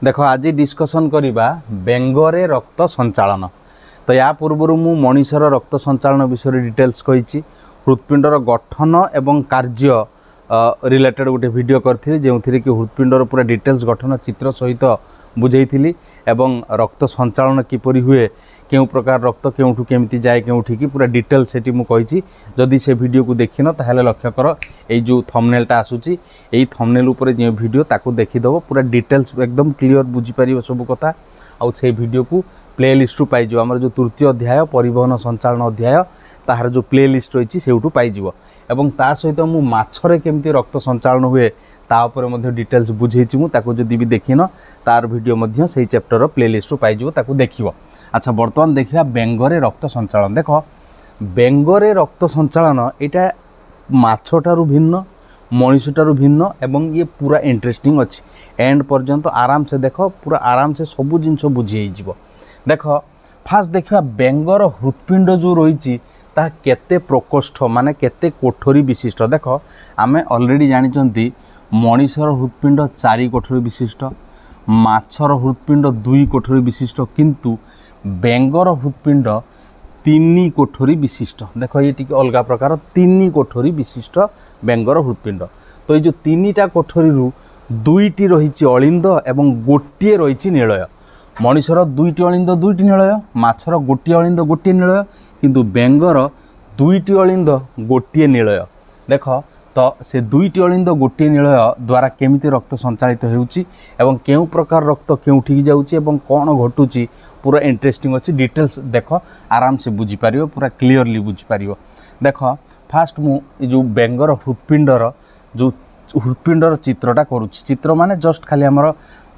देख आज डिस्कसन करिबा बेंगरे रक्त संचालन। तो या पूर्व मु मनीषर रक्त संचालन विषय डिटेल्स कही हृत्पिंडर गठन एवं कार्य रिलेटेड गोटे वीडियो करथि जो कि हृत्पिंडर पूरा डिटेल्स गठन चित्र सहित बुझेइथिली एवं रक्त संचालन किपरि हुए केउ प्रकार रक्त केउठु केमिति जाए केउठी की पूरा डिटेल सेठी मु कहिछि। जदि से वीडियो को देखिन ताहले लक्ष्य कर एई जो थंबनेलटा आसुची एई थंबनेल ऊपर जे वीडियो ताकू देखि दबो पूरा डिटेल्स एकदम क्लियर बुझी परिबो सब कथा। आउ से वीडियो को प्ले लिस्ट पाई जो हमर जो तृतीय अध्याय परिवहन संचालन अध्याय ताहार जो प्ले लिस्ट रहिछि सेउठु पाई जिवो एवं ता सहित मु माछरे केमती रक्त संचालन हुए ता ऊपर मध्ये डिटेल्स बुझेछि मु ताकू जदि भी देखिन तार वीडियो मध्ये सेही चैप्टर प्ले लिस्ट पाई जिवो ताकू देखिवो। अच्छा वर्तमान देखिया बेंगरे रक्त संचालन। देख बेंगरे रक्त संचालन एटा माछटारू भिन्न मनीषटारू भिन्न एवं ये पूरा इंटरेस्टिंग अच्छी एंड पर्यंत आराम से देख पूरा आराम से सबू जिनस बुझी हो। देख फास्ट देखा बेंगर हृत्पिंड जो रही केते प्रकोष्ठ माने केते कोठरी विशिष्ट। देख आमे ऑलरेडी जानी मनीषर हृत्पिंड 4 कोठरी विशिष्ट माछर हृत्पिंड 2 कोठरी विशिष्ट किंतु बेंगर हृत्पिंड 3 कोठरी विशिष्ट। देख ये टी अलग प्रकार 3 कोठरी विशिष्ट बेंगर हृत्पिंड। तो ये जो 3टा कोठरी रु 2टी रही अलिंद एवं गोटे रही निलय। मनीषर 2टी अलिंद 2टी निलय माछर गोटे अलिंद गोटे निलय किंतु बेंगर 2टी अलिंद गोटे निलय। देख तो से 2टी अलिंद गोटे निलय द्वारा केमिति रक्त संचालित होउची एवं केउ प्रकार रक्त केउठी जाउची एवं कोन घटुची पूरा इंटरेस्टिंग अच्छी डिटेल्स देख आराम से बुझी पारियो पूरा क्लियरली बुझी पारियो। देख फास्ट मु जो बेंगर हृत्पिंडर जो हृत्पिंडर चित्रटा करूची चित्र माने जस्ट खाली हमर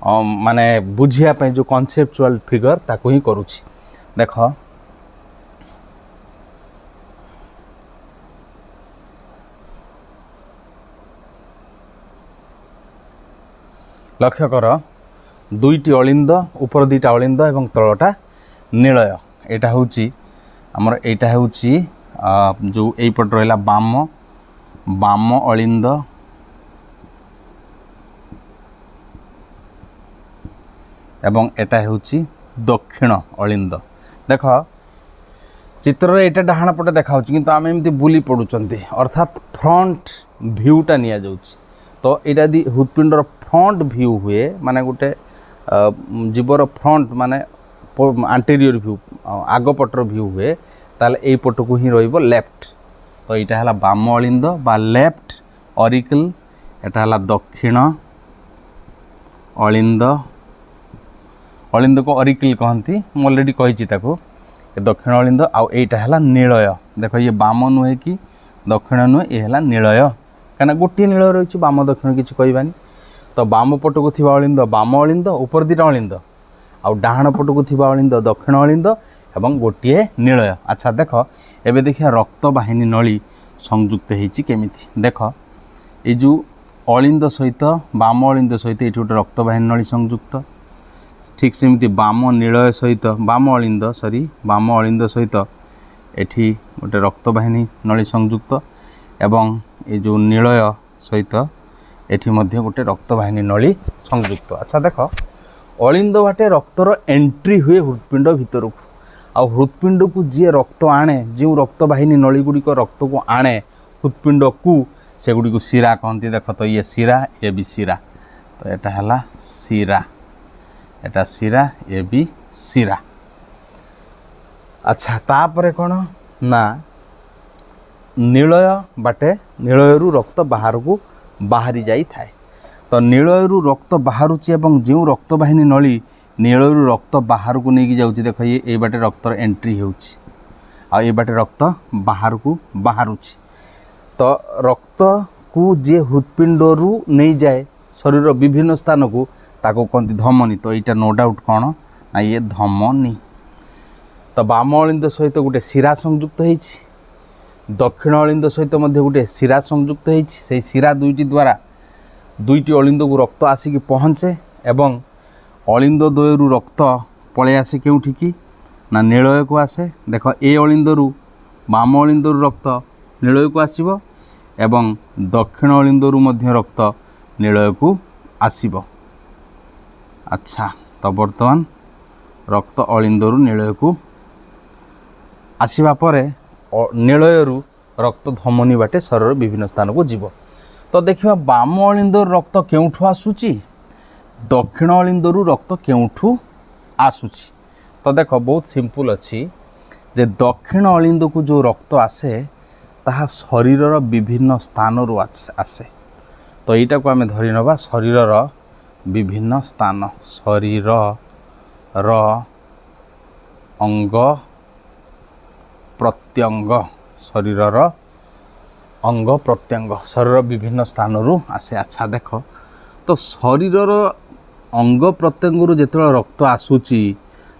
माने बुझिया पे जो कॉन्सेप्चुअल फिगर ताको ही करूची। देख लक्ष्य कर 2टी अलिंद ऊपर 2टा अलिंद एवं तलटा निलय। एटा होची हमर एटा होची जो एई पट रहला बाम बाम अलिंद एवं एटा होची दक्षिण अलिंद। देख चित्र एटा डाहाण पटे देखाउची किंतु आमे एमती बुली पडुचंती अर्थात फ्रंट व्यूटा निया जाउची। तो एटा दी हृत्पिंडर फ्रंट व्यू हुए माने गोटे जीवर फ्रंट माने आंटेरियर व्यू आग पटर व्यू हुए ताले एई पट को ही रहिबो लेफ्ट। तो एटा हला बाम अलिंद बा लेफ्ट ऑरिकल एटा हला दक्षिण अलिंद अलिंद को ऑरिकल कहती मु ऑलरेडी कही ताको दक्षिण अलिंद आउ एटा हला निलय। देख ये बाम नुहे कि दक्षिण नुहे ये हला निलय कहीं गोटे निलय रही बाम दक्षिण किसी कहबानी। तो बाम पट को थिबा अलिंद बाम अलिंद ऊपर 2टा अलिंद आउ डाहाण पट को थिबा अलिंद दक्षिण अलिंद एवं गोटे निलय। अच्छा देख एबे देखिया रक्त वाहिनी नली संयुक्त होती केमिति। देख ये जो अलिंद सहित बाम अलिंद सहित ये गोटे रक्त वाहिनी नली संयुक्त ठीक सेमती बाम निलय सहित बाम अलिंद सहित एठी गोटे रक्त वाहिनी नली संयुक्त एवं ये जो निलय सहित एठी मध्य गोटे रक्त वाहिनी नली संयुक्त। अच्छा देख अलिंद बाटे रक्तर एंट्री हुए हृत्पिंड भितर को आ हृत्पिंड को जी रक्त आणे जो रक्त वाहिनी नली गुड़िक रक्त को आणे हृत्पिंड को से गुड़ी को शिरा कहती। देख तो ये शिरा ये भी शिरा तो एटा हला शिरा एटा शिरा ये भी शिरा। अच्छा तापरे कौन ना निलय बाटे निलयरू रक्त बाहर को बाहरी जाई थाए। तो निलयरू रक्त बाहरुची एवं जो रक्त वाहिनी नली निलयरू रक्त बाहर को नहीं जाउची। देख ये बाटे रक्त एंट्री होउची आ ये बाटे रक्त बाहर को बाहरुची। तो रक्त को जे हृत्पिंडरू नहीं जाए शरीर विभिन्न स्थान को ताको कहती धमनी। तो यहाँ नो डाउट कौन ना ये धमनी। तो बाम अलिंद सहित गोटे शिरा संयुक्त होइछि दक्षिण अलिंद सहित गोटे शिरा संयुक्त होइछि। से शिरा 2टी द्वारा 2टी अलिंद को रक्त आसिक पहुँचे एवं अलिंद द्वयरू रक्त पलि आसे केउठी की ना निलय को आसे। देख ए अलिंदरू बाम अलिंदरू रक्त निलय को आसीबो एवं दक्षिण अलिंदरू मध्य रक्त निलय को आसीबो। अच्छा तो बर्तमान रक्त अलिंदरू नीलय को आसवा परे नीलयरू रक्त धमनी बाटे शरीर विभिन्न स्थान को जीव। तो देखिए बाम अलिंदर रक्त केउठू आसुची दक्षिण अलिंदरू रक्त केउठू आसुची। तो देख बहुत सिंपल अच्छी जे दक्षिण अलिंद को जो रक्त आसे ताहा शरीरर विभिन्न स्थानरू आसे। तो यीटा को आम धरी नवा शरीरर विभिन्न स्थान शरीर अंग प्रत्यंग शरीरर अंग प्रत्यंग शरीर विभिन्न स्थानरू आसे। अच्छा देख तो शरीरर अंग प्रत्यंग जिते रक्त आसूची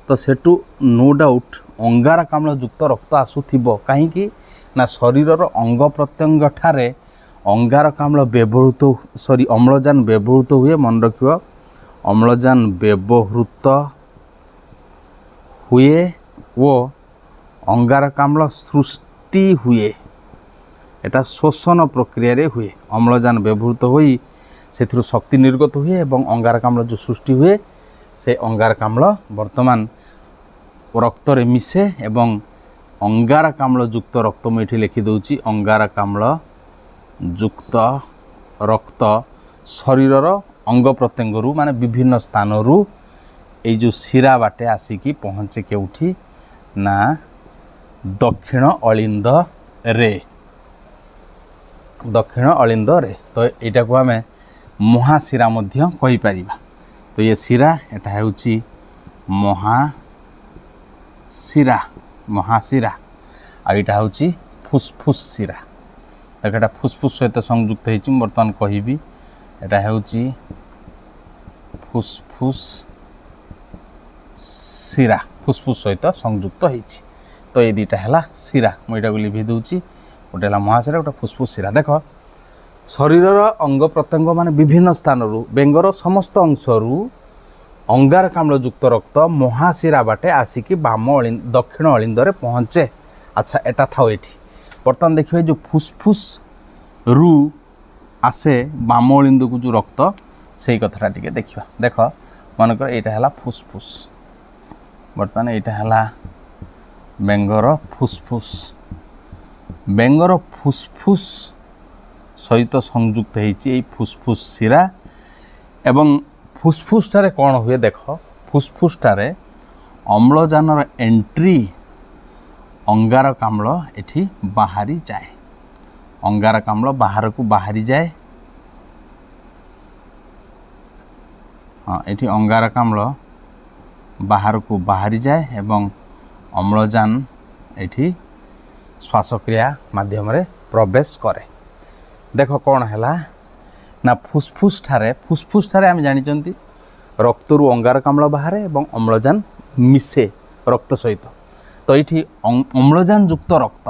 तो सेठू नो डाउट अंगारकाम्ल युक्त रक्त आसुथिबो कहीं ना शरीरर अंग प्रत्यंग ठारे अंगारकाम्ल व्यवहृत सॉरी अम्लजान व्यवहृत हुए मन रखियो अम्लजान व्यवहृत हुए वो अंगारकाम्ल सृष्टि हुए एटा शोषण प्रक्रिया रे हुए अम्लजान व्यवहृत होई से शक्ति निर्गत हुए एवं अंगारकाम्ल जो सृष्टि हुए से अंगारकाम्ल वर्तमान रक्त रे मिसे एवं अंगारकाम्ल युक्त रक्त मुझे लिखि दूची अंगारकाम्ल युक्त रक्त शरीरर अंग प्रत्यंगरू माने विभिन्न स्थानरू ये जो शिरा बाटे आसिकी पहुँचे केउठी ना दक्षिण अलिंद रे दक्षिण अलिंद रे। तो यहाँ को आम महाशिरा मध्य कहि परिबा। तो ये शिरा एटा हेउची महाशिरा महाशिरा आ यहाँ हूँ फुसफुस शिरा। देख एटा फुसफुस सहित संयुक्त होती बर्तमान कहबी एटा हूँ फुसफुस शिरा फुसफुस सहित संयुक्त होती। तो ये दुईटा है शिरा मुझे लिभि दूची गोटे है महाशिरा गोटे फुसफुस शिरा। देख शरीरर अंग प्रत्यंग माने विभिन्न स्थानरू बेंगर समस्त अंशरू अंगारकाम्ल युक्त रक्त महाशिरा बाटे आसिकी बाम दक्षिण अलिंदरे पहुँचे। अच्छा एटा था ये बर्तमान देखिए जो फुसफुस रु आसे बाम अलिंद को जो रक्त से कथा टी देखा। देख मनकर यहाँ है फुसफुस बर्तमान यहाँ है बेंगर फुसफुस सहित संयुक्त होती फुसफुस शिरा एवं फुसफुस ठारे कौन हुए देख फुसफुस ठारे अम्लजानर एंट्री अंगारकाम्ल एठी बाहरी जाए अंगारकाम्ल बाहर को बाहरी जाए। हाँ एठी अंगारकाम्ल बाहर को बाहरी जाए एवं अम्लजान एठी श्वासक्रिया माध्यम रे प्रवेश करे। देख कौन है ना फुसफुस ठारे आम जानी रक्तरू अंगारकाम्ल बाहर एवं अम्लजान मिसे रक्त सहित। तो ये अम्लजान युक्त रक्त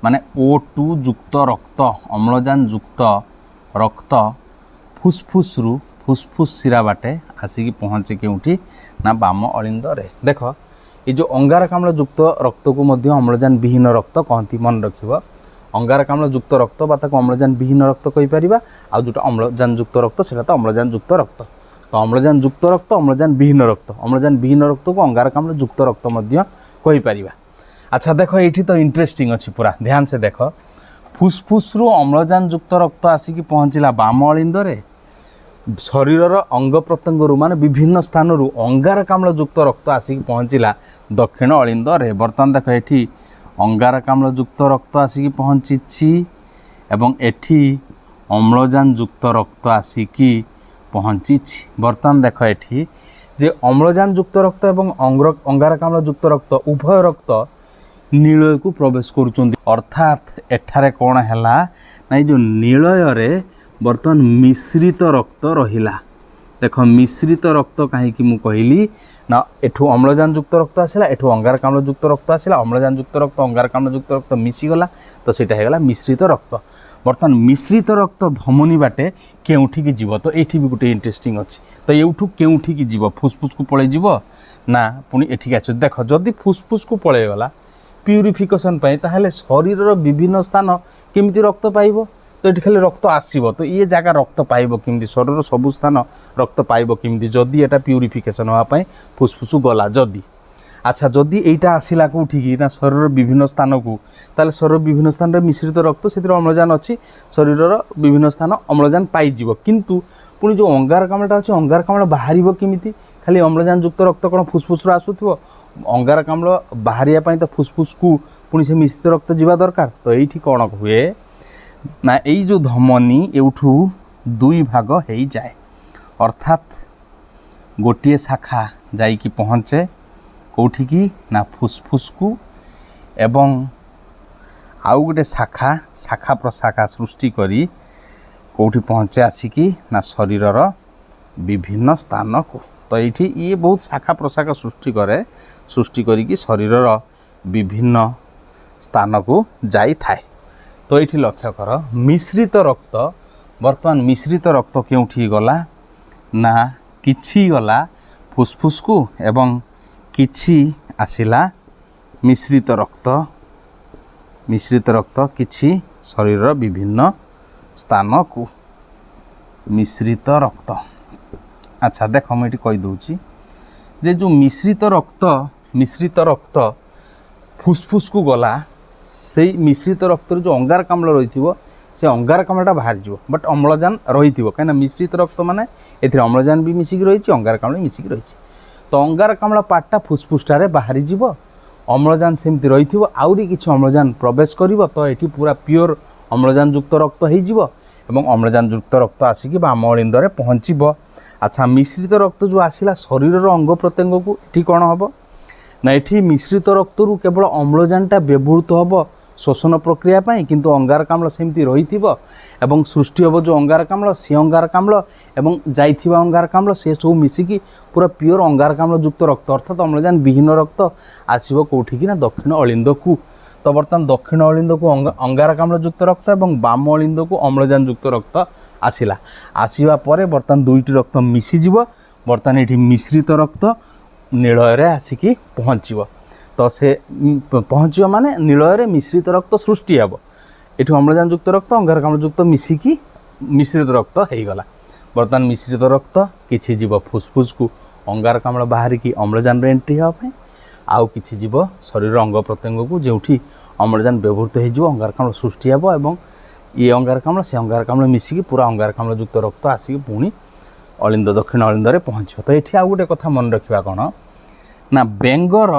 माने O2 युक्त रक्त अम्लजान युक्त रक्त फुसफुस शिरा बाटे आसिकी पहुँचे केउठी ना बाम अलिंद रे। देख ये जो अंगारकाम्ल युक्त रक्त को मध्य अम्लजान विहीन रक्त कहती मन रखिबो। अंगारकाम्ल युक्त रक्त बा ताको अम्लजान विहीन रक्त कहि परिबा आ जोटा अम्लजान युक्त रक्त सेटा तो अम्लजान युक्त रक्त। तो अम्लजान युक्त रक्त अम्लजान विहीन रक्त को अंगारकाम्ल युक्त रक्त मध्य कहि परिबा। अच्छा देख ये तो इंटरेस्टिंग अच्छी पूरा ध्यान से देख फुसफुस रु अम्लजान युक्त रक्त आसिकी पहुँचला बाम अलिंद रे शरीरर अंग प्रत्यंग मान विभिन्न स्थान अंगारकाम्ल युक्त रक्त आसिकी पहुँचला दक्षिण अलिंद रे। बर्तमान देख ये अंगारकाम्ल युक्त रक्त आसिकी पहुँची एवं एठी अम्लजान युक्त रक्त आसिकी पहुँची। बर्तमान देख ये जे अम्लजान युक्त रक्त एवं अंगारकाम्ल युक्त रक्त उभय रक्त नीलय को प्रवेश करुचंदी। अर्थात एठारे कौन है ना जो नीलय रे बर्तमान मिश्रित रक्त रहिला। देख मिश्रित रक्त कहीं मुझे कहली ना एठू अम्लजान युक्त रक्त आसला एठू अंगारकाम्ल युक्त रक्त आसला अम्लजान युक्त रक्त अंगारकाम्ल युक्त रक्त मिशीगला तो सीटा होगा मिश्रित रक्त। बर्तमान मिश्रित रक्त धमनी बाटे केउठी की जीव। तो ये भी गोटे इंटरेस्टिंग अच्छी। तो यूठू केउठी की जीव फुसफुस को पलि जीव ना पुणी एठिक आस। देख जदि फुसफुस को पलैगला प्यूरिफिकेशन ताहले शरीर विभिन्न स्थान केमिति रक्त पाइब तो ये खाली रक्त आसब तो ये जगह रक्त पाइब केमती शरीर सबु स्थान रक्त पाइब केमती जदि एटा प्यूरिफिकेशन होगापाई फुसफुस गला जदि अच्छा जदि एटा आसला कौटी ना शरीर विभिन्न स्थान को ताले शरीर विभिन्न स्थान रे मिश्रित रक्त से अम्लजान अच्छी शरीर विभिन्न स्थान अम्लजान पाइब किंतु पुणी जो अंगारकाम्लटा अच्छे अंगारकाम्ल बाहर केमिति खाली अम्लजान युक्त रक्त कौन फुसफुस आसुव अंगारकाम्ल बाहरिया तो फुसफुस को पुणी से मिश्रित रक्त जावा दरकार तो ये कौन हुए ना यही जो धमनी एठू दुई भाग हो जाए अर्थात गोटे शाखा जाइकी पहुँचे कौटी की ना फुसफुस को एवं आउ गोटे शाखा शाखा प्रशाखा सृष्टि करी कौटी पहुँचे आसिकी ना शरीर विभिन्न स्थान को तो ये ये बहुत शाखा प्रशाखा सृष्टि करे सृष्टि करी शरीर विभिन्न स्थान को जाई थाए तो ये लक्ष्य कर मिश्रित रक्त बर्तमान मिश्रित रक्त क्योंठी गला ना किछि गला फुसफुस को एवं किछि आसिला मिश्रित रक्त किछि शरीर विभिन्न स्थान को मिश्रित रक्त अच्छा देख मुझे कहीदे जे जो मिश्रित रक्त फुसफुस को गला से मिश्रित रक्त जो अंगारकाम्ल रही से अंगारकाम्लटा बाहर जीव बट अम्लजान रही कहीं मिश्रित रक्त माने एथिरे अम्लजान भी मिसिक रही अंगारकाम्ल मिसिक रही तो अंगारकाम्ल पार्टा फुसफुसटारे बाहरी जीव अम्लजान सेमती रही आउरी किछि अम्लजान प्रवेश करिवो तो ये पूरा प्योर अम्लजान युक्त रक्त हो अम्लजान युक्त रक्त आसिक बाम अलिंदरे पहुँचब अच्छा मिश्रित रक्त जो आसला शरीर अंग प्रत्यंग को ये कौन हम ना ये मिश्रित रक्त रु केवल अम्लजानटा व्यवहृत हम शोषण प्रक्रिया पाई किंतु अंगारकाम्ल सेमती रही एवं सृष्टि हम जो अंगारकाम्ल सी अंगारकाम्ल एवं जाइथिबा अंगारकाम्ल से सब मिसिकी पूरा प्योर अंगारकाम्ल युक्त रक्त अर्थात अम्लजान विहीन रक्त आसब कौटी ना दक्षिण अलिंद को तो बर्तमान दक्षिण अलिंद को अंगारकाम्ल युक्त रक्त एवं बाम अलिंद को अम्लजान युक्त रक्त आसला आसवा पर बर्तमान दुईटी रक्त मिसीज बर्तमान ये मिश्रित रक्त नीलय आसिकी पहुँचब तो से पहुँच माने नीलय मिश्रित रक्त सृष्टि हे ये अम्लजान युक्त रक्त अंगारकाम्ल युक्त मिसिकी मिश्रित रक्त होगला बर्तमान मिश्रित रक्त किछि जीव फुसफुस को अंगारकाम्ल बाहर की अम्लजान एंट्री हाँपाई आउ किछि जीव शरीर अंग प्रत्यंग को जोठी अम्लजान व्यवहृत हो अंगारकाम्ल सृष्टि हे और ये अंगारकाम्ल से अंगारकाम्ल मिसिकी पूरा अंगारकाम्ल युक्त रक्त आसिक पुणी अलिंद दक्षिण अलिंदरे पहुँच तो ये आउ गोटे कथा मन रखा कौन ना बेंगर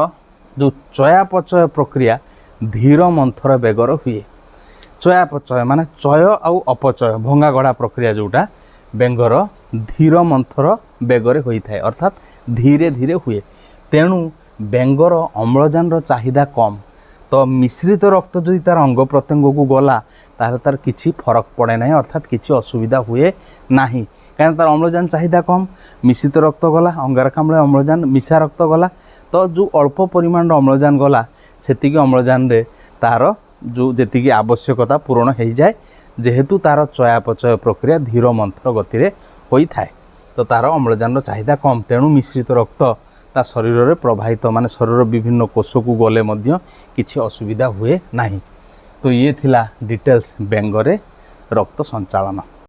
जो चयापचय प्रक्रिया धीर मंथर बेगर हुए चयापचय माने चय आउ अपचय भंगा गढ़ा प्रक्रिया जोटा बेंगर धीर मंथर बेगर होता है अर्थात धीरे धीरे हुए तेणु बेंगर अम्लजान चाहिदा कम तो मिश्रित रक्त जो तार अंग प्रत्यंग को गला तार किसी फरक पड़े ना अर्थात किसी असुविधा हुए ना कहीं तार अम्लजान चाहिदा कम मिश्रित रक्त गला अंगारकाम्ल अम्लजान मिशा रक्त गला तो जो अल्प परिमाण अम्लजान गला सेतिकी अम्लजान रे तार जो जेतिकी आवश्यकता पूरण हो जाए जेहेतु तार चयापचय प्रक्रिया धीर मंथर गति होता है तो तार अम्लजान चाहिदा कम तेणु मिश्रित रक्त ता शरीर रे प्रवाहित माने शरीर विभिन्न कोष को गले मध्य किछि असुविधा हुए नाही तो ये थिला डिटेल्स बेंगरे रक्त संचालन।